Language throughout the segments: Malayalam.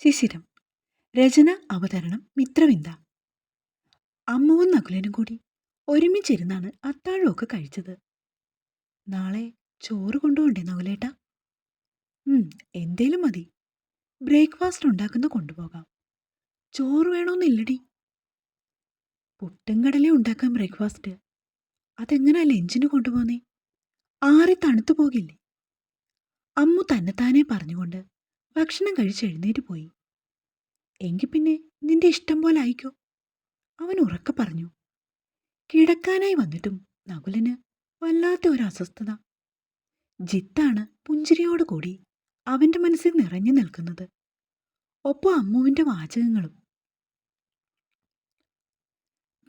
ശിശിരം. രചന അവതരണം മിത്രവിന്ദ. അമ്മുവും നകുലനും കൂടി ഒരുമിച്ചിരുന്നാണ് അത്താഴമൊക്കെ കഴിച്ചത്. നാളെ ചോറ് കൊണ്ടുപോണ്ടേ നകുലേട്ടാ? എന്തേലും മതി. ബ്രേക്ക്ഫാസ്റ്റ് ഉണ്ടാക്കുന്ന കൊണ്ടുപോകാം. ചോറ് വേണമെന്നില്ലടി. പുട്ടും കടലയും ഉണ്ടാക്കാം ബ്രേക്ക്ഫാസ്റ്റ്. അതെങ്ങനാ ലഞ്ചിന് കൊണ്ടുപോകുന്നേ? ആറി തണുത്തു പോകില്ലേ? അമ്മു തന്നെത്താനെ പറഞ്ഞുകൊണ്ട് ഭക്ഷണം കഴിച്ച് എഴുന്നേറ്റ് പോയി. എങ്കിൽ പിന്നെ നിന്റെ ഇഷ്ടം പോലെ ആയിക്കോ, അവൻ ഉറക്കെ പറഞ്ഞു. കിടക്കാനായി വന്നിട്ടും നകുലന് വല്ലാത്ത ഒരു അസ്വസ്ഥത. ജിത്താണ് പുഞ്ചിരിയോടുകൂടി അവന്റെ മനസ്സിൽ നിറഞ്ഞു നിൽക്കുന്നത്. ഒപ്പം അമ്മുവിന്റെ വാചകങ്ങളും.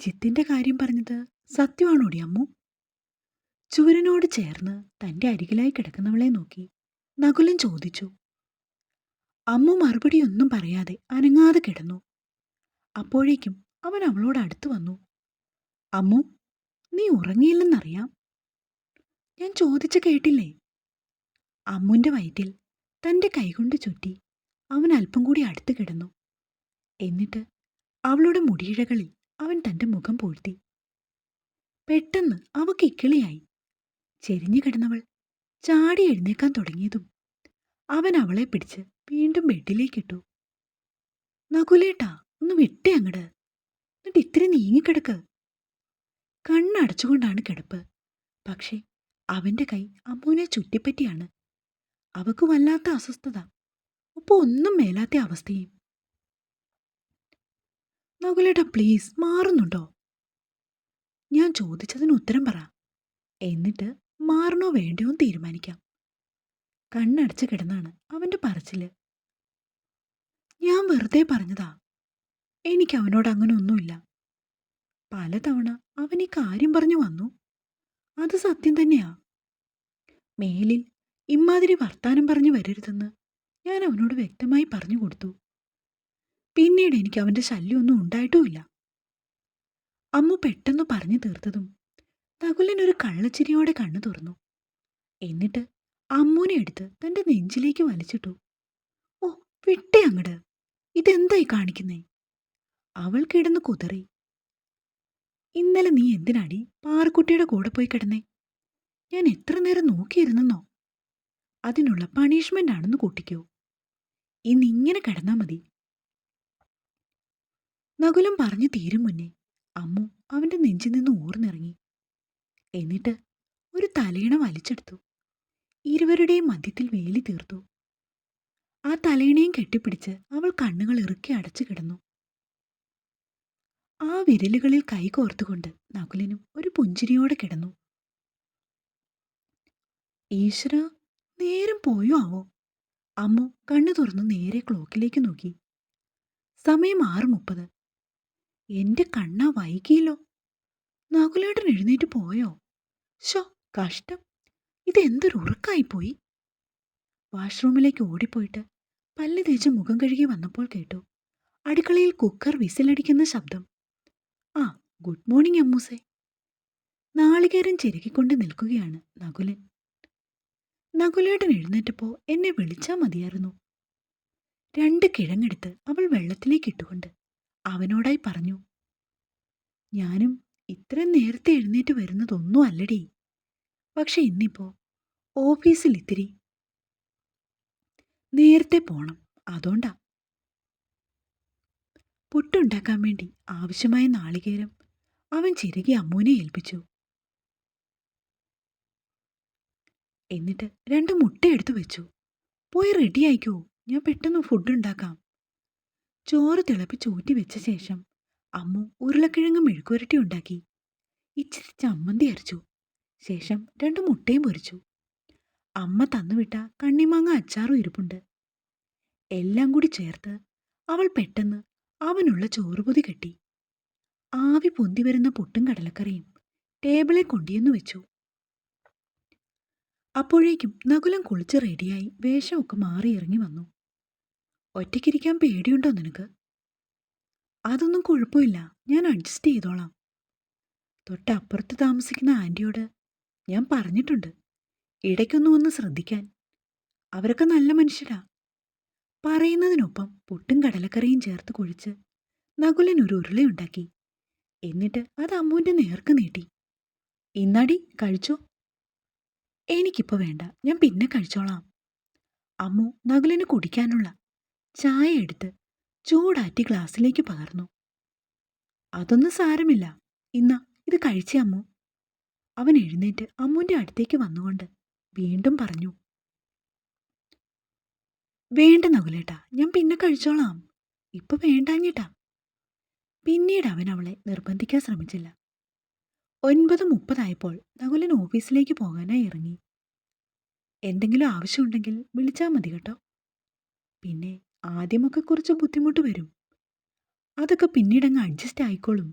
ജിത്തിന്റെ കാര്യം പറഞ്ഞത് സത്യമാണോടി അമ്മു? ചുവരിനോട് ചേർന്ന് തന്റെ അരികിലായി കിടക്കുന്നവളെ നോക്കി നകുലൻ ചോദിച്ചു. അമ്മു മറുപടിയൊന്നും പറയാതെ അനങ്ങാതെ കിടന്നു. അപ്പോഴേക്കും അവൻ അവളോട് അടുത്തു വന്നു. അമ്മു, നീ ഉറങ്ങിയില്ലെന്നറിയാം. ഞാൻ ചോദിച്ചു കേട്ടില്ലേ? അമ്മുന്റെ വയറ്റിൽ തന്റെ കൈകൊണ്ട് ചുറ്റി അവൻ അല്പം കൂടി അടുത്ത് കിടന്നു. എന്നിട്ട് അവളുടെ മുടിയിഴകളിൽ അവൻ തന്റെ മുഖം പൂഴ്ത്തി. പെട്ടെന്ന് അവക്ക് ഇക്കിളിയായി. ചെരിഞ്ഞു കിടന്നവൾ ചാടി എഴുന്നേക്കാൻ തുടങ്ങിയതും അവൻ അവളെ പിടിച്ച് വീണ്ടും ബെഡിലേക്കിട്ടു. നകുലേട്ടാ, ഒന്ന് വിട്ടേ അങ്ങട്, എന്നിട്ട് ഇത്തിരി നീങ്ങിക്കിടക്ക്. കണ്ണടച്ചുകൊണ്ടാണ് കിടപ്പ്. പക്ഷേ അവന്റെ കൈ അമ്മുവിനെ ചുറ്റിപ്പറ്റിയാണ്. അവക്ക് വല്ലാത്ത അസ്വസ്ഥത, ഒപ്പം ഒന്നും മേലാത്ത അവസ്ഥയും. നകുലേട്ടാ പ്ലീസ്, മാറുന്നുണ്ടോ? ഞാൻ ചോദിച്ചതിന് ഉത്തരം പറ. എന്നിട്ട് മാറണോ വേണ്ടയോ തീരുമാനിക്കാം. കണ്ണടച്ച് കിടന്നാണ് അവന്റെ പറച്ചില്. ഞാൻ വെറുതെ പറഞ്ഞതാ. എനിക്ക് അവനോട് അങ്ങനെ ഒന്നുമില്ല. പലതവണ അവൻ ഈ കാര്യം പറഞ്ഞു വന്നു. അത് സത്യം തന്നെയാ. മേലിൽ ഇമ്മാതിരി വർത്താനം പറഞ്ഞു വരരുതെന്ന് ഞാൻ അവനോട് വ്യക്തമായി പറഞ്ഞു കൊടുത്തു. പിന്നീട് എനിക്ക് അവന്റെ ശല്യമൊന്നും ഉണ്ടായിട്ടുമില്ല. അമ്മു പെട്ടെന്ന് പറഞ്ഞു തീർത്തതും നകുലൻ ഒരു കള്ളച്ചിരിയോടെ കണ്ണു തുറന്നു. എന്നിട്ട് അമ്മുവിനെ എടുത്ത് തന്റെ നെഞ്ചിലേക്ക് വലിച്ചിട്ടു. ഓ, വിട്ടേ അങ്ങട്, ഇതെന്തായി കാണിക്കുന്നേ? അവൾ കിടന്ന് കുതറി. ഇന്നലെ നീ എന്തിനാടി പാറക്കുട്ടിയുടെ കൂടെ പോയി കിടന്നേ? ഞാൻ എത്ര നേരം നോക്കിയിരുന്നെന്നോ? അതിനുള്ള പണിഷ്മെന്റ് ആണെന്ന് കൂട്ടിക്കോ. ഇന്നിങ്ങനെ കിടന്നാ മതി. നകുലം പറഞ്ഞു തീരും മുന്നേ അമ്മു അവന്റെ നെഞ്ചിൽ നിന്ന് ഊർന്നിറങ്ങി. എന്നിട്ട് ഒരു തലയിണ വലിച്ചെടുത്തു. ഇരുവരുടെയും മധ്യത്തിൽ വേലി തീർത്തു. ആ തലയിണയും കെട്ടിപ്പിടിച്ച് അവൾ കണ്ണുകൾ ഇറുക്കി അടച്ചു കിടന്നു. ആ വിരലുകളിൽ കൈകോർത്തുകൊണ്ട് നകുലനും ഒരു പുഞ്ചിരിയോടെ കിടന്നു. ഈശ്വര, നേരം പോയോ ആവോ? അമ്മു കണ്ണു തുറന്ന് നേരെ ക്ലോക്കിലേക്ക് നോക്കി. സമയം 6:30. എന്റെ കണ്ണാ വൈകിയല്ലോ. നകുലേട്ടൻ എഴുന്നേറ്റ് പോയോ? ശോ, കഷ്ടം, ഇതെന്തൊരു ഉറക്കായിപ്പോയി. വാഷ്റൂമിലേക്ക് ഓടിപ്പോയിട്ട് പല്ല് തേച്ച് മുഖം കഴുകി വന്നപ്പോൾ കേട്ടു അടുക്കളയിൽ കുക്കർ വിസിലടിക്കുന്ന ശബ്ദം. ആ, ഗുഡ് മോർണിംഗ് അമ്മൂസേ. നാളികേരം ചിരകിക്കൊണ്ട് നിൽക്കുകയാണ് നകുലൻ. നകുലേട്ടൻ എഴുന്നേറ്റപ്പോ എന്നെ വിളിച്ചാ മതിയായിരുന്നു. 2 കിഴങ്ങെടുത്ത് അവൾ വെള്ളത്തിലേക്ക് ഇട്ടുകൊണ്ട് അവനോടായി പറഞ്ഞു. ഞാനും ഇത്രയും നേരത്തെ എഴുന്നേറ്റ് വരുന്നതൊന്നും അല്ലടി. പക്ഷെ ഇന്നിപ്പോ ഓഫീസിൽ ഇത്തിരി നേരത്തെ പോണം, അതോണ്ടാ. പുട്ടുണ്ടാക്കാൻ വേണ്ടി ആവശ്യമായ നാളികേരം അവൻ ചിരകി അമ്മുവിനെ ഏൽപ്പിച്ചു. എന്നിട്ട് 2 മുട്ട എടുത്തു വെച്ചു. പോയി റെഡിയായിക്കോ, ഞാൻ പെട്ടെന്ന് ഫുഡ് ഉണ്ടാക്കാം. ചോറ് തിളപ്പിച്ചൂറ്റി വെച്ച ശേഷം അമ്മു ഉരുളക്കിഴങ്ങ് മെഴുക്കുവരട്ടി ഉണ്ടാക്കി. ഇച്ചിരി ചമ്മന്തി അരച്ചു. ശേഷം 2 മുട്ടയും പൊരിച്ചു. അമ്മ തന്നുവിട്ട കണ്ണിമാങ്ങ അച്ചാറും ഇരിപ്പുണ്ട്. എല്ലാം കൂടി ചേർത്ത് അവൾ പെട്ടെന്ന് അവനുള്ള ചോറുപൊതി കെട്ടി. ആവി പൊന്തി വരുന്ന പുട്ടും കടലക്കറിയും ടേബിളിൽ കൊണ്ടുവന്നു വെച്ചു. അപ്പോഴേക്കും നകുലം കുളിച്ച് റെഡിയായി വേഷമൊക്കെ മാറി ഇറങ്ങി വന്നു. ഒറ്റയ്ക്കിരിക്കാൻ പേടിയുണ്ടോ നിനക്ക്? അതൊന്നും കുഴപ്പമില്ല, ഞാൻ അഡ്ജസ്റ്റ് ചെയ്തോളാം. തൊട്ടപ്പുറത്ത് താമസിക്കുന്ന ആൻറ്റിയോട് ഞാൻ പറഞ്ഞിട്ടുണ്ട് ഇടയ്ക്കൊന്നും ഒന്ന് ശ്രദ്ധിക്കാൻ. അവരൊക്കെ നല്ല മനുഷ്യരാ. പറയുന്നതിനൊപ്പം പുട്ടും കടലക്കറിയും ചേർത്ത് കുഴിച്ച് നകുലൻ ഒരു ഉരുളയുണ്ടാക്കി. എന്നിട്ട് അത് അമ്മുവിൻ്റെ നേർക്ക് നീട്ടി. ഇന്നാടി കഴിച്ചോ. എനിക്കിപ്പോൾ വേണ്ട, ഞാൻ പിന്നെ കഴിച്ചോളാം. അമ്മു നകുലിന് കുടിക്കാനുള്ള ചായ എടുത്ത് ചൂടാറ്റി ഗ്ലാസ്സിലേക്ക് പകർന്നു. അതൊന്നും സാരമില്ല, ഇന്നാ ഇത് കഴിച്ചേ അമ്മു. അവൻ എഴുന്നേറ്റ് അമ്മുവിൻ്റെ അടുത്തേക്ക് വന്നുകൊണ്ട് വീണ്ടും പറഞ്ഞു. വേണ്ട നകുലേട്ടാ, ഞാൻ പിന്നെ കഴിച്ചോളാം, ഇപ്പൊ വേണ്ടാഞ്ഞിട്ടാ. പിന്നീട് അവൻ അവളെ നിർബന്ധിക്കാൻ ശ്രമിച്ചില്ല. 9:30 നകുലൻ ഓഫീസിലേക്ക് പോകാനായി ഇറങ്ങി. എന്തെങ്കിലും ആവശ്യമുണ്ടെങ്കിൽ വിളിച്ചാൽ മതി കേട്ടോ. പിന്നെ ആദ്യമൊക്കെ കുറച്ച് ബുദ്ധിമുട്ട് വരും, അതൊക്കെ പിന്നീടങ്ങ് അഡ്ജസ്റ്റ് ആയിക്കോളും.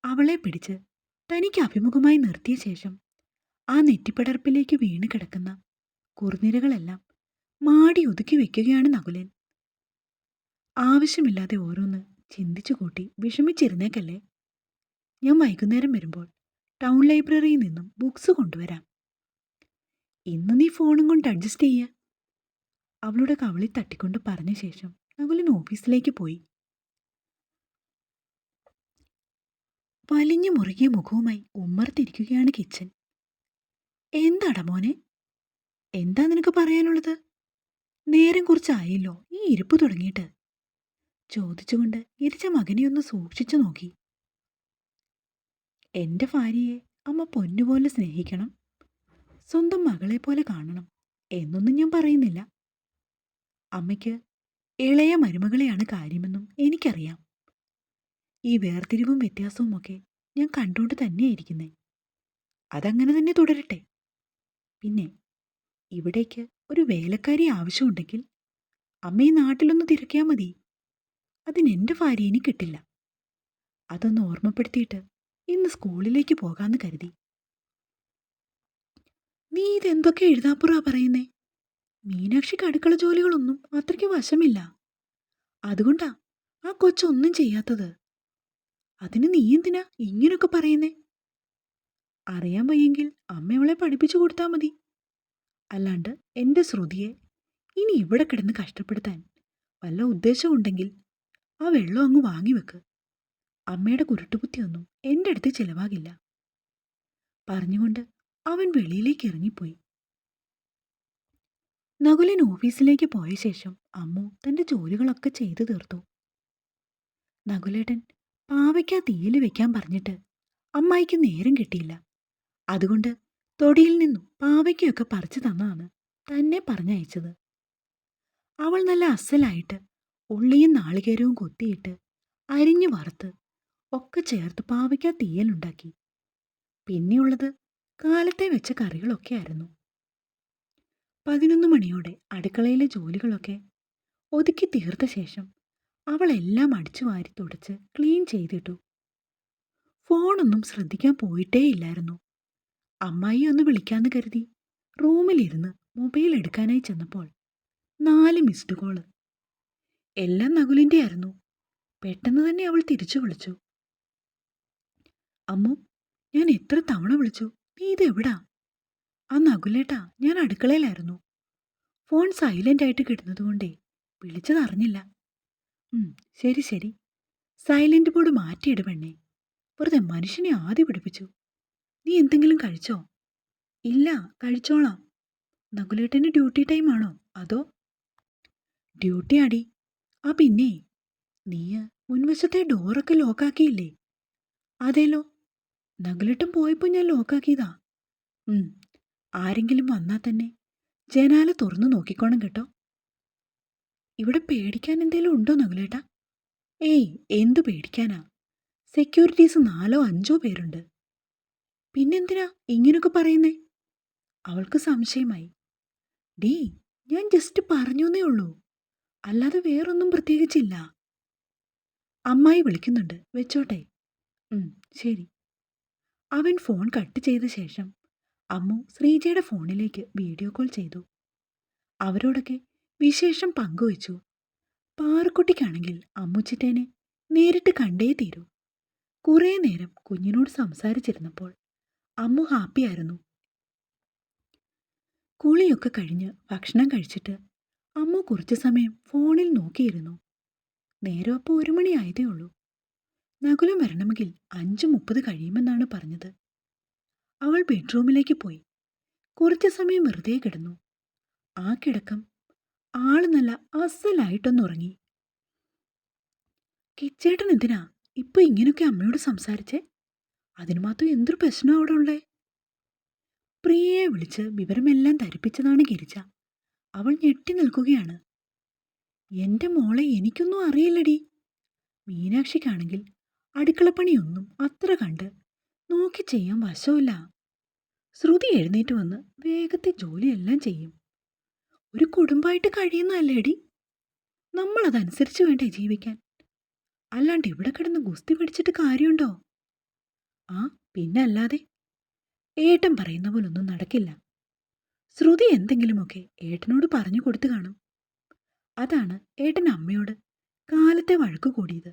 അവളെ പിടിച്ച് തനിക്ക് അഭിമുഖമായി നിർത്തിയ ശേഷം ആ നെറ്റിപ്പടർപ്പിലേക്ക് വീണ് കിടക്കുന്ന കുറുനിരകളെല്ലാം മാടി ഒതുക്കി വെക്കുകയാണ് നകുലൻ. ആവശ്യമില്ലാതെ ഓരോന്ന് ചിന്തിച്ചു കൂട്ടി വിഷമിച്ചിരുന്നേക്കല്ലേ. ഞാൻ വൈകുന്നേരം വരുമ്പോൾ ടൗൺ ലൈബ്രറിയിൽ നിന്നും ബുക്സ് കൊണ്ടുവരാം. ഇന്ന് നീ ഫോണും കൊണ്ട് അഡ്ജസ്റ്റ് ചെയ്യ. അവളുടെ കവളി തട്ടിക്കൊണ്ട് പറഞ്ഞ ശേഷം നകുലൻ ഓഫീസിലേക്ക് പോയി. വലിഞ്ഞു മുറുകിയ മുഖവുമായി ഉമ്മർത്തിരിക്കുകയാണ് കിച്ചൻ. എന്താടാ മോനെ, എന്താ നിനക്ക് പറയാനുള്ളത്? നേരം കുറച്ചായല്ലോ ഈ ഇരിപ്പ് തുടങ്ങിയിട്ട്, ചോദിച്ചുകൊണ്ട് ഇരിച്ച മകനെ ഒന്ന് സൂക്ഷിച്ചു നോക്കി. എൻ്റെ ഭാര്യയെ അമ്മ പൊന്നുപോലെ സ്നേഹിക്കണം, സ്വന്തം മകളെ പോലെ കാണണം എന്നൊന്നും ഞാൻ പറയുന്നില്ല. അമ്മയ്ക്ക് ഇളയ മരുമകളെയാണ് കാര്യമെന്നും എനിക്കറിയാം. ഈ വേർതിരിവും വ്യത്യാസവും ഒക്കെ ഞാൻ കണ്ടുകൊണ്ട് തന്നെയായിരിക്കുന്നേ. അതങ്ങനെ തന്നെ തുടരട്ടെ. പിന്നെ ഇവിടേക്ക് ഒരു വേലക്കാരി ആവശ്യമുണ്ടെങ്കിൽ അമ്മ ഈ നാട്ടിലൊന്ന് തിരക്കിയാൽ മതി. അതിനെൻ്റെ ഭാര്യ ഇനി കിട്ടില്ല. അതൊന്ന് ഓർമ്മപ്പെടുത്തിയിട്ട് ഇന്ന് സ്കൂളിലേക്ക് പോകാമെന്ന് കരുതി. നീ ഇതെന്തൊക്കെ എഴുതാപ്പുറാ പറയുന്നേ? മീനാക്ഷിക്ക് അടുക്കള ജോലികളൊന്നും അത്രയ്ക്ക് വശമില്ല, അതുകൊണ്ടാ ആ കൊച്ചൊന്നും ചെയ്യാത്തത്. അതിന് നീ എന്തിനാ ഇങ്ങനൊക്കെ പറയുന്നേ? അറിയാൻ വയ്യെങ്കിൽ അമ്മ അവളെ പഠിപ്പിച്ചു കൊടുത്താൽ മതി. അല്ലാണ്ട് എൻ്റെ ശ്രുതിയെ ഇനി ഇവിടെ കിടന്ന് കഷ്ടപ്പെടുത്താൻ വല്ല ഉദ്ദേശമുണ്ടെങ്കിൽ ആ വെള്ളം അങ്ങ് വാങ്ങിവെക്ക്. അമ്മയുടെ കുരുട്ടുബുദ്ധിയൊന്നും എൻ്റെ അടുത്ത് ചിലവാകില്ല. പറഞ്ഞുകൊണ്ട് അവൻ വെളിയിലേക്ക് ഇറങ്ങിപ്പോയി. നകുലൻ ഓഫീസിലേക്ക് പോയ ശേഷം അമ്മു തൻ്റെ ജോലികളൊക്കെ ചെയ്തു തീർത്തു. നകുലേട്ടൻ പാവയ്ക്ക തീയിൽ വെക്കാൻ പറഞ്ഞിട്ട് അമ്മായിക്ക് നേരം കിട്ടിയില്ല. അതുകൊണ്ട് തൊടിയിൽ നിന്നും പാവയ്ക്കയൊക്കെ പറിച്ചു തന്നതാണ് തന്നെ പറഞ്ഞയച്ചത്. അവൾ നല്ല അസലായിട്ട് ഉള്ളിയും നാളികേരവും കൊത്തിയിട്ട് അരിഞ്ഞു വറുത്ത് ഒക്കെ ചേർത്ത് പാവയ്ക്ക തീയലുണ്ടാക്കി. പിന്നെയുള്ളത് കാലത്തെ വെച്ച കറികളൊക്കെ ആയിരുന്നു. 11 മണിയോടെ അടുക്കളയിലെ ജോലികളൊക്കെ ഒതുക്കി തീർത്ത ശേഷം അവളെല്ലാം അടിച്ചു വാരി തുടച്ച് ക്ലീൻ ചെയ്തിട്ടു. ഫോണൊന്നും ശ്രദ്ധിക്കാൻ പോയിട്ടേയില്ലായിരുന്നു. അമ്മായി ഒന്ന് വിളിക്കാന്ന് കരുതി റൂമിലിരുന്ന് മൊബൈൽ എടുക്കാനായി ചെന്നപ്പോൾ 4 മിസ്ഡ് കോള്. എല്ലാം നകുലിൻ്റെ ആയിരുന്നു. പെട്ടെന്ന് തന്നെ അവൾ തിരിച്ചു വിളിച്ചു. അമ്മു, ഞാൻ എത്ര തവണ വിളിച്ചു, നീ ഇതെവിടാ? ആ നകുലേട്ടാ, ഞാൻ അടുക്കളയിലായിരുന്നു. ഫോൺ സൈലൻ്റ് ആയിട്ട് കിടന്നതുകൊണ്ടേ വിളിച്ചതറിഞ്ഞില്ല. ശരി ശരി, സൈലൻ്റ് ബോർഡ് മാറ്റിയിട് പെണ്ണേ, വെറുതെ മനുഷ്യനെ ആദ്യം പിടിപ്പിച്ചു. നീ എന്തെങ്കിലും കഴിച്ചോ? ഇല്ല, കഴിച്ചോളാം. നകുലേട്ടന് ഡ്യൂട്ടി ടൈമാണോ അതോ? ഡ്യൂട്ടി ആടി. ആ പിന്നെ നീ മുൻവശത്തെ ഡോറൊക്കെ ലോക്കാക്കിയില്ലേ? അതേലോ, നകുലേട്ടൻ പോയപ്പോൾ ഞാൻ ലോക്കാക്കിയതാ. ആരെങ്കിലും വന്നാൽ തന്നെ ജനാല തുറന്നു നോക്കിക്കോണം കേട്ടോ. ഇവിടെ പേടിക്കാൻ എന്തേലും ഉണ്ടോ നകുലേട്ടാ? ഏയ്, എന്തു പേടിക്കാനാ, സെക്യൂരിറ്റീസ് 4-5 പേരുണ്ട്. പിന്നെന്തിനാ ഇങ്ങനൊക്കെ പറയുന്നേ? അവൾക്ക് സംശയമായി. ഡീ, ഞാൻ ജസ്റ്റ് പറഞ്ഞേ ഉള്ളൂ, അല്ലാതെ വേറൊന്നും പ്രത്യേകിച്ചില്ല. അമ്മായി വിളിക്കുന്നുണ്ട്, വെച്ചോട്ടെ. ശരി. അവൻ ഫോൺ കട്ട് ചെയ്ത ശേഷം അമ്മു ശ്രീജയുടെ ഫോണിലേക്ക് വീഡിയോ കോൾ ചെയ്തു. അവരോടൊക്കെ വിശേഷം പങ്കുവച്ചു. പാറുക്കുട്ടിക്കാണെങ്കിൽ അമ്മുച്ചിട്ടേനെ നേരിട്ട് കണ്ടേ തീരൂ. കുറേ നേരം കുഞ്ഞിനോട് സംസാരിച്ചിരുന്നപ്പോൾ അമ്മു ഹാപ്പിയായിരുന്നു. കുളിയൊക്കെ കഴിഞ്ഞ് ഭക്ഷണം കഴിച്ചിട്ട് അമ്മു കുറച്ചു സമയം ഫോണിൽ നോക്കിയിരുന്നു. നേരം അപ്പോൾ 1 മണി ആയതേ ഉള്ളൂ. നകുലം വരണമെങ്കിൽ 5:30 കഴിയുമെന്നാണ് പറഞ്ഞത്. അവൾ ബെഡ്റൂമിലേക്ക് പോയി. കുറച്ചു സമയം വെറുതെ കിടന്നു. ആ കിടക്കം ആള് നല്ല അസലായിട്ടൊന്നുറങ്ങി. കിച്ചേട്ടൻ എന്തിനാ ഇപ്പൊ ഇങ്ങനെയൊക്കെ അമ്മയോട് സംസാരിച്ചേ? അതിനു മാത്രം എന്തൊരു പ്രശ്നം അവിടെ ഉള്ളേ? പ്രിയയെ വിളിച്ച് വിവരമെല്ലാം ധരിപ്പിച്ചതാണ് ഗിരിജ. അവൾ ഞെട്ടി നിൽക്കുകയാണ്. എന്റെ മോളെ എനിക്കൊന്നും അറിയില്ലടി. മീനാക്ഷിക്കാണെങ്കിൽ അടുക്കളപ്പണിയൊന്നും അത്ര കണ്ട് നോക്കി ചെയ്യാൻ വശമില്ല. ശ്രുതി എഴുന്നേറ്റ് വന്ന് വേഗത്തിൽ ജോലിയെല്ലാം ചെയ്യും. ഒരു കുടുംബമായിട്ട് കഴിയുന്നതല്ലേടി. നമ്മളതനുസരിച്ച് വേണ്ടേ ജീവിക്കാൻ. അല്ലാണ്ട് ഇവിടെ കിടന്ന് ഗുസ്തി പിടിച്ചിട്ട് കാര്യമുണ്ടോ? ആ പിന്നെ അല്ലാതെ. ഏട്ടൻ പറയുന്ന പോലൊന്നും നടക്കില്ല. ശ്രുതി എന്തെങ്കിലുമൊക്കെ ഏട്ടനോട് പറഞ്ഞു കൊടുത്തു കാണും. അതാണ് ഏട്ടൻ അമ്മയോട് കാലത്തെ വഴക്കു കൂടിയത്.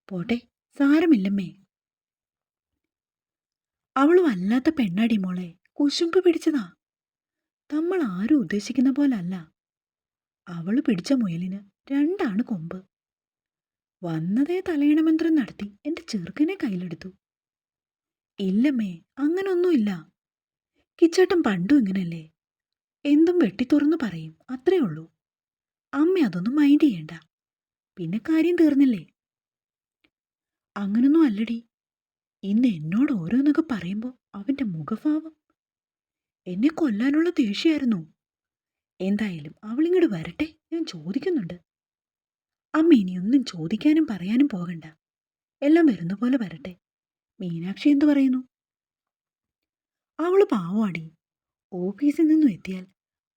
പോട്ടെ, സാരമില്ലമ്മേ. അവള് വല്ലാത്ത പെണ്ണാടി മോളെ, കുശുമ്പ് പിടിച്ചതാ. നമ്മൾ ആരും ഉദ്ദേശിക്കുന്ന പോലല്ല. അവള് പിടിച്ച മുയലിന് 2 കൊമ്പ്. വന്നതേ തലയണമന്ത്രം നടത്തി എന്റെ ചെറുക്കനെ കയ്യിലെടുത്തു. ഇല്ലമ്മേ, അങ്ങനൊന്നുമില്ല. കിച്ചേട്ടൻ പണ്ടും ഇങ്ങനല്ലേ, എന്തും വെട്ടിത്തുറന്നു പറയും, അത്രേ ഉള്ളൂ. അമ്മ അതൊന്നും മൈൻഡ് ചെയ്യണ്ട. പിന്നെ കാര്യം തീർന്നില്ലേ? അങ്ങനൊന്നും അല്ലടി. ഇന്ന് എന്നോട് ഓരോന്നൊക്കെ പറയുമ്പോൾ അവന്റെ മുഖഭാവം എന്നെ കൊല്ലാനുള്ള ദേഷ്യമായിരുന്നു. എന്തായാലും അവളിങ്ങോട്ട് വരട്ടെ, ഞാൻ ചോദിക്കുന്നുണ്ട്. അമ്മ ഇനിയൊന്നും ചോദിക്കാനും പറയാനും പോകണ്ട. എല്ലാം വരുന്ന പോലെ വരട്ടെ. മീനാക്ഷി എന്തു പറയുന്നു? അവള് പാവാടി. ഓഫീസിൽ നിന്നും എത്തിയാൽ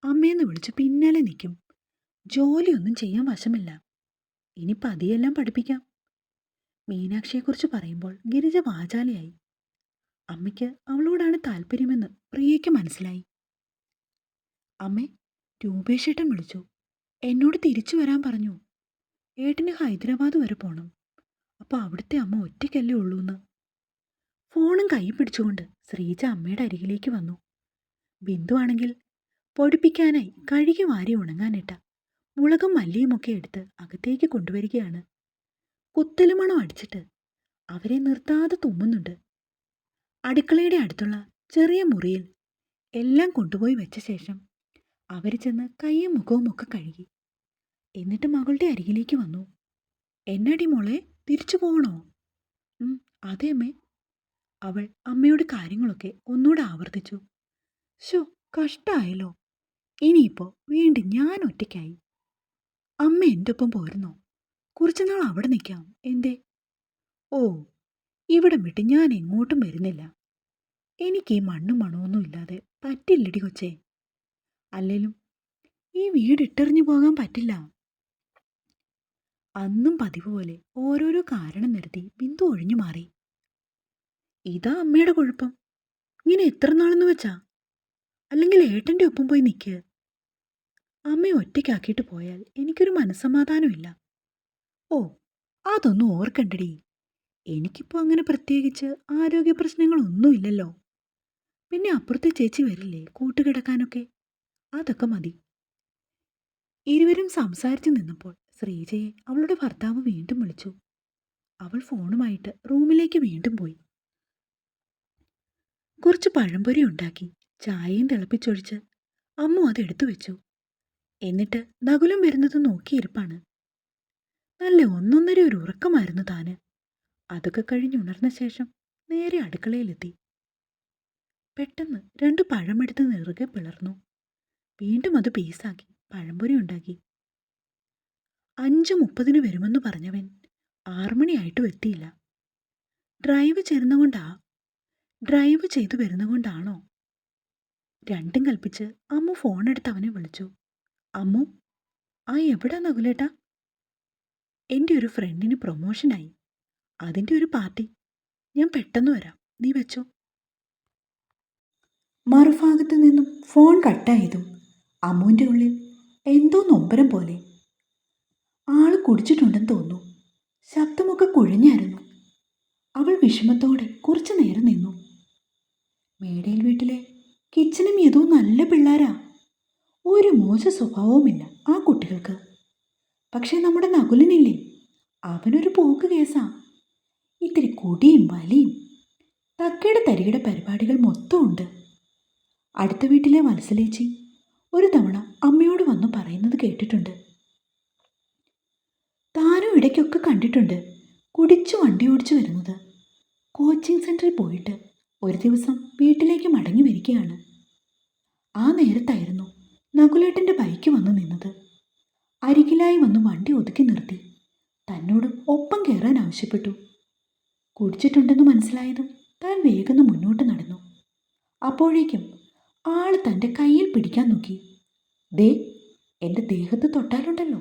അമ്മയെന്ന് വിളിച്ച് പിന്നാലെ നിൽക്കും. ജോലിയൊന്നും ചെയ്യാൻ വശമില്ല. ഇനി പതിയെല്ലാം പഠിപ്പിക്കാം. മീനാക്ഷിയെക്കുറിച്ച് പറയുമ്പോൾ ഗിരിജ വാചാലയായി. അമ്മയ്ക്ക് അവളോടാണ് താല്പര്യമെന്ന് പ്രിയയ്ക്ക് മനസ്സിലായി. അമ്മേ, രൂപേഷേട്ടൻ വിളിച്ചു. എന്നോട് തിരിച്ചു വരാൻ പറഞ്ഞു. ഏട്ടന് ഹൈദരാബാദ് വരെ പോണം. അപ്പോൾ അവിടുത്തെ അമ്മ ഒറ്റയ്ക്കല്ലേ ഉള്ളൂന്ന്. ഫോണും കൈ പിടിച്ചുകൊണ്ട് ശ്രീജ അമ്മയുടെ അരികിലേക്ക് വന്നു. ബിന്ദു ആണെങ്കിൽ പൊടിപ്പിക്കാനായി കഴുകി വാരി ഉണങ്ങാനിട്ട മുളകും മല്ലിയുമൊക്കെ എടുത്ത് അകത്തേക്ക് കൊണ്ടുവരികയാണ്. കുത്തലുമണം അടിച്ചിട്ട് അവരെ നിർത്താതെ തുമ്മുന്നുണ്ട്. അടുക്കളയുടെ അടുത്തുള്ള ചെറിയ മുറിയിൽ എല്ലാം കൊണ്ടുപോയി വെച്ച ശേഷം അവർ ചെന്ന് കൈയും മുഖവും ഒക്കെ കഴുകി. എന്നിട്ട് മകളുടെ അരികിലേക്ക് വന്നു. എന്നടി മോളെ, തിരിച്ചു പോകണോ? അതെ അമ്മേ. അവൾ അമ്മയോട് കാര്യങ്ങളൊക്കെ ഒന്നുകൂടെ ആവർത്തിച്ചു. ശോ, കഷ്ടായല്ലോ. ഇനിയിപ്പോ വീണ്ടും ഞാൻ ഒറ്റയ്ക്കായി. അമ്മ എൻ്റെ ഒപ്പം പോരുന്നോ? കുറച്ചുനാൾ അവിടെ നിൽക്കാം. എന്തേ? ഓ, ഇവിടം വിട്ട് ഞാൻ എങ്ങോട്ടും വരുന്നില്ല. എനിക്ക് ഈ മണ്ണും മണമൊന്നും ഇല്ലാതെ പറ്റില്ലടി കൊച്ചേ. അല്ലേലും ഈ വീട് ഇട്ടെറിഞ്ഞു പോകാൻ പറ്റില്ല. അന്നും പതിവ് പോലെ ഓരോരോ കാരണം നിരത്തി ബിന്ദു ഒഴിഞ്ഞു മാറി. ഇതാ അമ്മയുടെ കുഴപ്പം. ഇങ്ങനെ എത്ര നാളെന്ന് വെച്ചാ? അല്ലെങ്കിൽ ഏട്ടൻ്റെ ഒപ്പം പോയി നിൽക്ക്. അമ്മയെ ഒറ്റയ്ക്കാക്കിയിട്ട് പോയാൽ എനിക്കൊരു മനസ്സമാധാനമില്ല. ഓ, അതൊന്നും ഓർക്കണ്ടടി. എനിക്കിപ്പോൾ അങ്ങനെ പ്രത്യേകിച്ച് ആരോഗ്യ പ്രശ്നങ്ങളൊന്നുമില്ലല്ലോ. പിന്നെ അപ്പുറത്തെ ചേച്ചി വരില്ലേ കൂട്ടുകിടക്കാനൊക്കെ? അതൊക്കെ മതി. ഇരുവരും സംസാരിച്ചു നിന്നപ്പോൾ ശ്രീജയെ അവളുടെ ഭർത്താവ് വീണ്ടും വിളിച്ചു. അവൾ ഫോണുമായിട്ട് റൂമിലേക്ക് വീണ്ടും പോയി. കുറച്ച് പഴംപൊരി ഉണ്ടാക്കി ചായയും തിളപ്പിച്ചൊഴിച്ച് അമ്മു അതെടുത്തു വെച്ചു. എന്നിട്ട് നകുലം വരുന്നത് നോക്കിയിരിപ്പാണ്. നല്ല ഒന്നൊന്നര ഒരു ഉറക്കമായിരുന്നു താന്. അതൊക്കെ കഴിഞ്ഞുണർന്ന ശേഷം നേരെ അടുക്കളയിലെത്തി. പെട്ടെന്ന് 2 പഴമെടുത്ത് നെറുകെ പിളർന്നു. വീണ്ടും അത് പീസാക്കി പഴംപൊരി ഉണ്ടാക്കി. 5:30 വരുമെന്ന് പറഞ്ഞവൻ 6 മണിയായിട്ടും എത്തിയില്ല. ഡ്രൈവ് ചെയ്തു വരുന്നതുകൊണ്ടാണോ? രണ്ടും കൽപ്പിച്ച് അമ്മു ഫോണെടുത്ത് അവനെ വിളിച്ചു. അമ്മു, ആ എവിടാ നകുലേട്ടാ? എൻ്റെ ഒരു ഫ്രണ്ടിന് പ്രൊമോഷനായി. അതിൻ്റെ ഒരു പാർട്ടി. ഞാൻ പെട്ടെന്ന് വരാം, നീ വെച്ചോ. മറുഭാഗത്തു നിന്നും ഫോൺ കട്ടായതും അമ്മുവിൻ്റെ ഉള്ളിൽ എന്തോ നൊമ്പരം പോലെ. ആള് കുടിച്ചിട്ടുണ്ടെന്ന് തോന്നുന്നു. ശബ്ദമൊക്കെ കുഴഞ്ഞായിരുന്നു. അവൾ വിഷമത്തോടെ കുറച്ചു നേരം നിന്നു. മേടയിൽ വീട്ടിലെ കിച്ചനും ഏതോ നല്ല പിള്ളേരാ. ഒരു മോശ സ്വഭാവവുമില്ല ആ കുട്ടികൾക്ക്. പക്ഷേ നമ്മുടെ നകുലനില്ലേ, അവനൊരു പോക്ക് കേസാ. ഇത്തിരി കുടിയും വലിയും തക്കയുടെ തരികിട പരിപാടികൾ മൊത്തം ഉണ്ട്. അടുത്ത വീട്ടിലെ വത്സലേച്ചി ഒരു തവണ അമ്മയോട് വന്നു പറയുന്നത് കേട്ടിട്ടുണ്ട്. താനും ഇടയ്ക്കൊക്കെ കണ്ടിട്ടുണ്ട് കുടിച്ചു വണ്ടി ഓടിച്ചു വരുന്നത്. കോച്ചിങ് സെൻറ്ററിൽ പോയിട്ട് ഒരു ദിവസം വീട്ടിലേക്ക് മടങ്ങി വരികയാണ്. ആ നേരത്തായിരുന്നു നകുലേട്ടൻ്റെ ബൈക്ക് വന്നു നിന്നത്. അരികിലായി വന്ന് വണ്ടി ഒതുക്കി നിർത്തി തന്നോട് ഒപ്പം കയറാൻ ആവശ്യപ്പെട്ടു. കുടിച്ചിട്ടുണ്ടെന്ന് മനസ്സിലായതും താൻ വേഗം മുന്നോട്ട് നടന്നു. അപ്പോഴേക്കും ആള് തൻ്റെ കയ്യിൽ പിടിക്കാൻ നോക്കി. ദേ, എൻ്റെ ദേഹത്ത് തൊട്ടാലുണ്ടല്ലോ,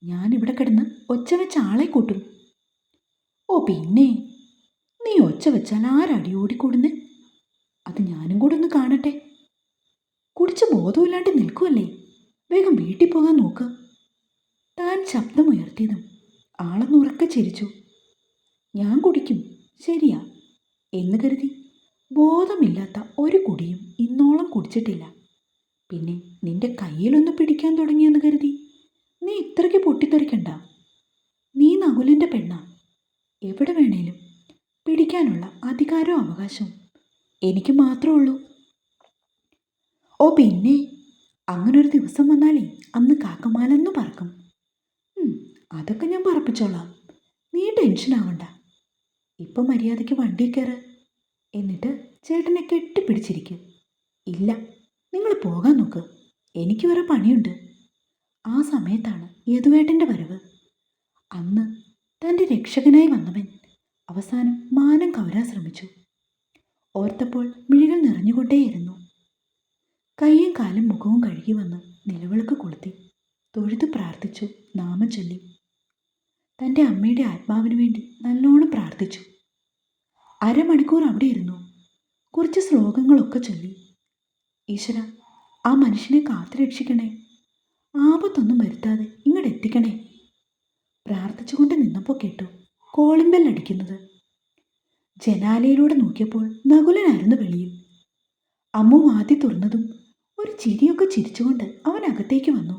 ഞാനിവിടെ കിടന്ന് ഒച്ച വെച്ച ആളെ കൂട്ടും. ഓ പിന്നെ, നീ ഒച്ച വെച്ചാൽ ആരടി ഓടിക്കൂടുന്നേ? അത് ഞാനും കൂടെ ഒന്ന് കാണട്ടെ. കുടിച്ച് ബോധമില്ലാണ്ട് നിൽക്കുമല്ലേ, വേഗം വീട്ടിൽ പോകാൻ നോക്ക്. താൻ ശബ്ദമുയർത്തിയതും ആളെന്നുറക്കെ ചിരിച്ചു. ഞാൻ കുടിക്കും, ശരിയാ എന്ന് കരുതി ബോധമില്ലാത്ത ഒരു കുടിയും ഇന്നോളം കുടിച്ചിട്ടില്ല. പിന്നെ നിന്റെ കയ്യിലൊന്ന് പിടിക്കാൻ തുടങ്ങിയെന്ന് കരുതി നീ ഇത്രയ്ക്ക് പൊട്ടിത്തെറിക്കണ്ട. നീ നകുലൻ്റെ പെണ്ണാ. എവിടെ വേണേലും പിടിക്കാനുള്ള അധികാരവും അവകാശവും എനിക്ക് മാത്രമേ ഉള്ളൂ. ഓ പിന്നെ, അങ്ങനൊരു ദിവസം വന്നാലേ അന്ന് കാക്കമാലെന്ന് പറക്കും. അതൊക്കെ ഞാൻ പറപ്പിച്ചോളാം, നീ ടെൻഷൻ ആവണ്ട. ഇപ്പം മര്യാദയ്ക്ക് വണ്ടി കയറ്, എന്നിട്ട് ചേട്ടനെ കെട്ടിപ്പിടിച്ചിരിക്കും. ഇല്ല, നിങ്ങൾ പോകാൻ നോക്ക്, എനിക്ക് വേറെ പണിയുണ്ട്. ആ സമയത്താണ് യദുവേട്ടൻ്റെ വരവ്. അന്ന് തൻ്റെ രക്ഷകനായി വന്നവൻ അവസാനം മാനം കവരാൻ ശ്രമിച്ചു. ഓർത്തപ്പോൾ മിഴികൾ നിറഞ്ഞുകൊണ്ടേയിരുന്നു. കൈയും കാലും മുഖവും കഴുകി വന്ന് നിലവിളക്ക് കൊളുത്തി തൊഴുത് പ്രാർത്ഥിച്ചു, നാമം ചൊല്ലി. തൻ്റെ അമ്മയുടെ ആത്മാവിന് വേണ്ടി നല്ലോണം പ്രാർത്ഥിച്ചു. അരമണിക്കൂർ അവിടെ ഇരുന്നു. കുറച്ച് ശ്ലോകങ്ങളൊക്കെ ചൊല്ലി. ഈശ്വര, ആ മനുഷ്യനെ കാത്തു രക്ഷിക്കണേ, ആപത്തൊന്നും വരുത്താതെ ഇങ്ങോട്ട് എത്തിക്കണേ. പ്രാർത്ഥിച്ചുകൊണ്ട് നിന്നപ്പോൾ കേട്ടു കോളിംഗ് ബെൽ അടിക്കുന്നത്. ജനാലയിലൂടെ നോക്കിയപ്പോൾ നകുലനായിരുന്നു വെളിയിൽ. അമ്മു വാതി തുറന്നതും ഒരു ചിരിയൊക്കെ ചിരിച്ചുകൊണ്ട് അവൻ അകത്തേക്ക് വന്നു.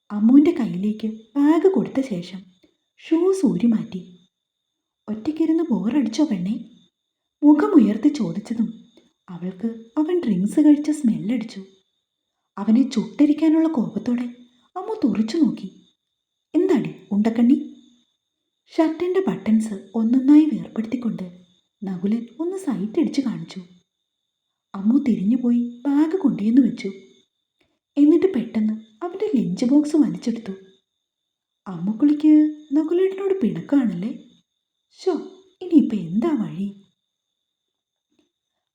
അമ്മുവിൻ്റെ കയ്യിലേക്ക് ബാഗ് കൊടുത്ത ശേഷം ഷൂസ് ഊരി മാറ്റി. ഒറ്റയ്ക്കിരുന്ന് ബോറടിച്ചോ പെണ്ണേ? മുഖമുയർത്തി ചോദിച്ചതും അവൾക്ക് അവൻ ഡ്രിങ്ക്സ് കഴിച്ച സ്മെല്ലടിച്ചു. അവനെ ചുട്ടരിക്കാനുള്ള കോപത്തോടെ അമ്മു തുറിച്ചു നോക്കി. എന്താടി ഉണ്ടക്കണ്ണി? ഷർട്ടിൻ്റെ ബട്ടൺസ് ഒന്നൊന്നായി വേർപ്പെടുത്തിക്കൊണ്ട് നകുലൻ ഒന്ന് സൈറ്റ് അടിച്ച് കാണിച്ചു. അമ്മു തിരിഞ്ഞുപോയി ബാഗ് കൊണ്ടുവന്ന് വെച്ചു. എന്നിട്ട് പെട്ടെന്ന് അവൻ്റെ ലഞ്ച് ബോക്സ് വലിച്ചെടുത്തു. അമ്മുക്കുളിക്ക് നകുലേട്ടനോട് പിണക്കാണല്ലേ? ഷോ, ഇനിയിപ്പോൾ എന്താ വഴി?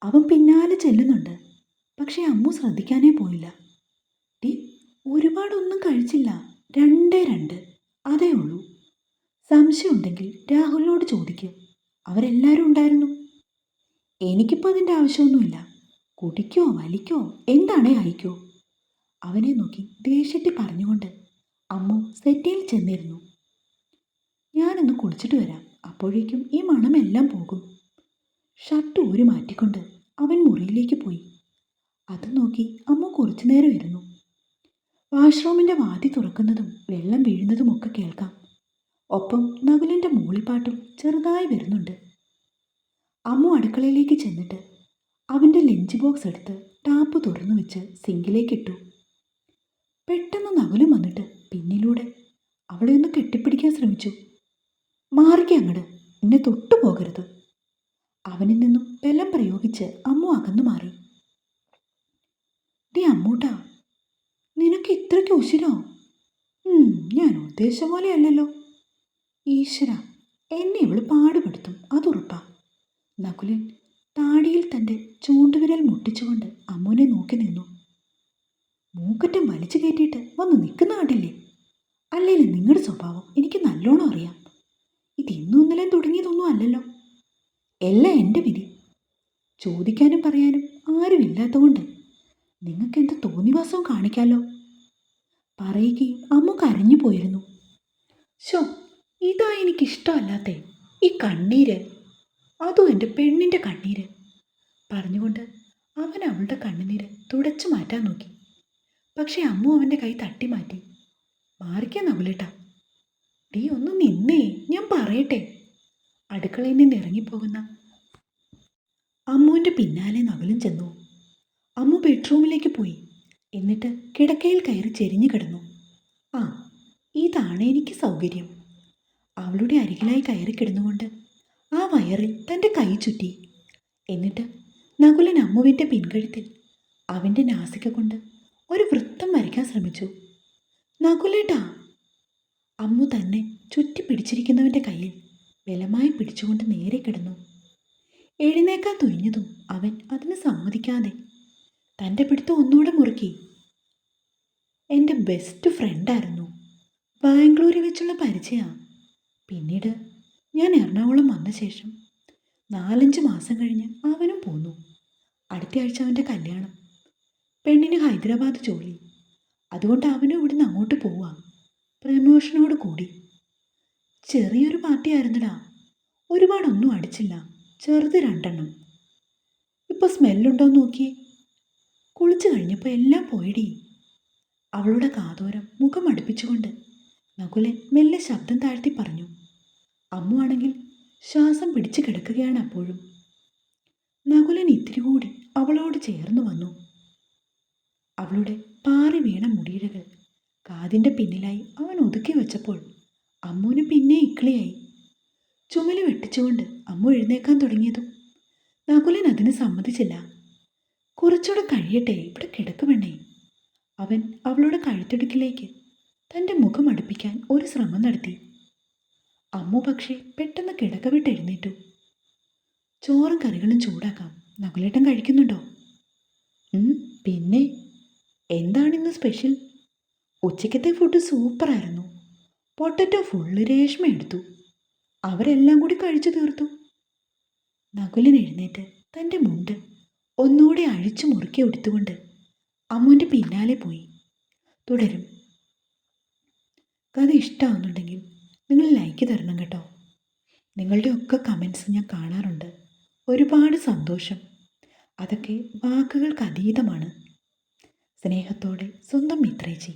അവൻ പിന്നാലെ ചെല്ലുന്നുണ്ട്. പക്ഷേ അമ്മു ശ്രദ്ധിക്കാനേ പോയില്ല. ടീ, ഒരുപാടൊന്നും കഴിച്ചില്ല, 2 അതേ ഉള്ളൂ. സംശയമുണ്ടെങ്കിൽ രാഹുലിനോട് ചോദിക്കുക, അവരെല്ലാവരും ഉണ്ടായിരുന്നു. എനിക്കിപ്പോൾ അതിൻ്റെ ആവശ്യമൊന്നുമില്ല. കുടിക്കോ വലിക്കോ എന്താണേ അയക്കോ? അവനെ നോക്കി ദേഷ്യത്തിൽ പറഞ്ഞുകൊണ്ട് അമ്മു സെറ്റിയിൽ ചെന്നിരുന്നു. ഞാനൊന്ന് കുളിച്ചിട്ട് വരാം, അപ്പോഴേക്കും ഈ മണമെല്ലാം പോകും. ഷർട്ട് ഊരി മാറ്റിക്കൊണ്ട് അവൻ മുറിയിലേക്ക് പോയി. അത് നോക്കി അമ്മു കുറച്ചു നേരം ഇരുന്നു. വാഷ്റൂമിൻ്റെ വാതി തുറക്കുന്നതും വെള്ളം വീഴുന്നതുമൊക്കെ കേൾക്കാം. ഒപ്പം നകുലിൻ്റെ മൂളിപ്പാട്ടും ചെറുതായി വരുന്നുണ്ട്. അമ്മു അടുക്കളയിലേക്ക് ചെന്നിട്ട് അവൻ്റെ ലഞ്ച് ബോക്സ് എടുത്ത് ടാപ്പ് തുറന്നു വെച്ച് സിങ്കിലേക്കിട്ടു. പെട്ടെന്ന് നകുലും വന്നിട്ട് പിന്നിലൂടെ അവളെ ഒന്ന് കെട്ടിപ്പിടിക്കാൻ ശ്രമിച്ചു. മാറിക്ക അങ്ങട്, എന്നെ തൊട്ടു പോകരുത്. അവനിൽ നിന്നും ബലം പ്രയോഗിച്ച് അമ്മു അകന്നു മാറി. ഡി അമ്മൂട്ടാ, നിനക്ക് ഇത്രയ്ക്ക് ഉശിരോ? ഞാൻ ഉദ്ദേശിച്ച പോലെയല്ലല്ലോ. ഈശ്വര, എന്നെ ഇവള് പാടുപെടുത്തും, അതുറപ്പാ. നകുലൻ താടിയിൽ തൻ്റെ ചൂണ്ടുവിരൽ മുട്ടിച്ചുകൊണ്ട് അമ്മുവിനെ നോക്കി നിന്നു. മൂക്കറ്റം വലിച്ചു കയറ്റിയിട്ട് വന്ന് നിൽക്കുന്ന കണ്ടില്ലേ? അല്ലേലും നിങ്ങളുടെ സ്വഭാവം എനിക്ക് നല്ലോണം അറിയാം. ഇത് ഇന്നും ഇന്നലെയും തുടങ്ങിയതൊന്നും അല്ലല്ലോ. എല്ലാം എൻ്റെ വിധി. ചോദിക്കാനും പറയാനും ആരുമില്ലാത്തതുകൊണ്ട് നിങ്ങൾക്ക് എന്ത് തോന്നിവാസവും കാണിക്കാമല്ലോ. പറയുകയും അമ്മ കരഞ്ഞു പോയിരുന്നു. ഷോ, ഇതാ എനിക്കിഷ്ടമല്ലാത്തേ, ഈ കണ്ണീര്, അതും എൻ്റെ പെണ്ണിൻ്റെ കണ്ണീര്. പറഞ്ഞുകൊണ്ട് അവൻ അവളുടെ കണ്ണുനീര് തുടച്ചു മാറ്റാൻ നോക്കി. പക്ഷെ അമ്മു അവൻ്റെ കൈ തട്ടി മാറ്റി. മാറിക്കാൻ നകുലേട്ടാ. നീ ഒന്ന് നിന്നേ, ഞാൻ പറയട്ടെ. അടുക്കളയിൽ നിന്ന് ഇറങ്ങിപ്പോകുന്ന അമ്മുവിൻ്റെ പിന്നാലെ നകുലൻ ചെന്നു. അമ്മു ബെഡ്റൂമിലേക്ക് പോയി. എന്നിട്ട് കിടക്കയിൽ കയറി ചെരിഞ്ഞു കിടന്നു. ആ, ഇതാണ് എനിക്ക് സൗകര്യം. അവളുടെ അരികിലായി കയറി കിടന്നുകൊണ്ട് ആ വയറിൽ തൻ്റെ കൈ ചുറ്റി. എന്നിട്ട് നകുലൻ അമ്മുവിൻ്റെ പിൻകഴുത്തിൽ അവൻ്റെ നാസിക കൊണ്ട് ഒരു വൃത്തം വരയ്ക്കാൻ ശ്രമിച്ചു. നകുലേട്ടാ. അമ്മു തന്നെ ചുറ്റി പിടിച്ചിരിക്കുന്നവൻ്റെ കയ്യിൽ ബലമായി പിടിച്ചുകൊണ്ട് നേരെ കിടന്നു. എഴുന്നേക്കാൻ തുനിഞ്ഞതും അവൻ അതിന് സമ്മതിക്കാതെ തൻ്റെ പിടുത്തം ഒന്നുകൂടെ മുറുക്കി. എൻ്റെ ബെസ്റ്റ് ഫ്രണ്ടായിരുന്നു. ബാംഗ്ലൂരിൽ വെച്ചുള്ള പരിചയമാണ്. പിന്നീട് ഞാൻ എറണാകുളം വന്ന ശേഷം 4-5 മാസം കഴിഞ്ഞ് അവനും പോന്നു. അടുത്ത ആഴ്ച അവൻ്റെ കല്യാണം. പെണ്ണിന് ഹൈദരാബാദ് ജോലി. അതുകൊണ്ട് അവനും ഇവിടുന്ന് അങ്ങോട്ട് പോവാ, പ്രമോഷനോട് കൂടി. ചെറിയൊരു പാർട്ടി ആയിരുന്നടാ. ഒരുപാടൊന്നും അടിച്ചില്ല, ചെറുത് 2 എണ്ണം. ഇപ്പോൾ സ്മെല്ലുണ്ടോയെന്ന് നോക്കിയേ. കുളിച്ചു കഴിഞ്ഞപ്പോൾ എല്ലാം പോയിടി. അവളുടെ കാതോരം മുഖം അടുപ്പിച്ചുകൊണ്ട് നകുലൻ മെല്ലെ ശബ്ദം താഴ്ത്തി പറഞ്ഞു. അമ്മു ആണെങ്കിൽ ശ്വാസം പിടിച്ചു കിടക്കുകയാണ് അപ്പോഴും. നകുലൻ ഇത്തിരി കൂടി അവളോട് ചേർന്നു വന്നു. അവളുടെ പാറി വീണ മുടിയിഴകൾ കാതിൻ്റെ പിന്നിലായി അവൻ ഒതുക്കി വെച്ചപ്പോൾ അമ്മുവിന് പിന്നെ ഇക്കിളിയായി. ചുമല് വെട്ടിച്ചുകൊണ്ട് അമ്മു എഴുന്നേക്കാൻ തുടങ്ങിയതും നകുലൻ അതിന് സമ്മതിച്ചില്ല. കുറച്ചുകൂടെ കഴിയട്ടെ, ഇവിടെ കിടക്കുമെണ്ണേ. അവൻ അവളുടെ കഴുത്തിടുക്കിലേക്ക് തൻ്റെ മുഖം അടുപ്പിക്കാൻ ഒരു ശ്രമം നടത്തി. അമ്മു പക്ഷേ പെട്ടെന്ന് കിടക്ക വിട്ട് എഴുന്നേറ്റു. ചോറും കറികളും ചൂടാക്കാം. നകുലേട്ടൻ കഴിക്കുന്നുണ്ടോ? പിന്നെ എന്താണിന്ന് സ്പെഷ്യൽ? ഉച്ചയ്ക്കത്തെ ഫുഡ് സൂപ്പറായിരുന്നു. പൊട്ടറ്റോ ഫുള്ള് രേഷ്മ എടുത്തു. അവരെല്ലാം കൂടി കഴിച്ചു തീർത്തു. നകുലൻ എഴുന്നേറ്റ് തൻ്റെ മുണ്ട് ഒന്നുകൂടെ അഴിച്ചു മുറുക്കി എടുത്തുകൊണ്ട് അമ്മുവിൻ്റെ പിന്നാലെ പോയി. തുടരും. കഥ ഇഷ്ടമാവുന്നുണ്ടെങ്കിൽ നിങ്ങൾ ലൈക്ക് തരണം കേട്ടോ. നിങ്ങളുടെ ഒക്കെ കമൻസ് ഞാൻ കാണാറുണ്ട്. ഒരുപാട് സന്തോഷം. അതൊക്കെ വാക്കുകൾക്ക് അതീതമാണ്. സ്നേഹത്തോടെ സ്വന്തം മിത്രേച്ചി.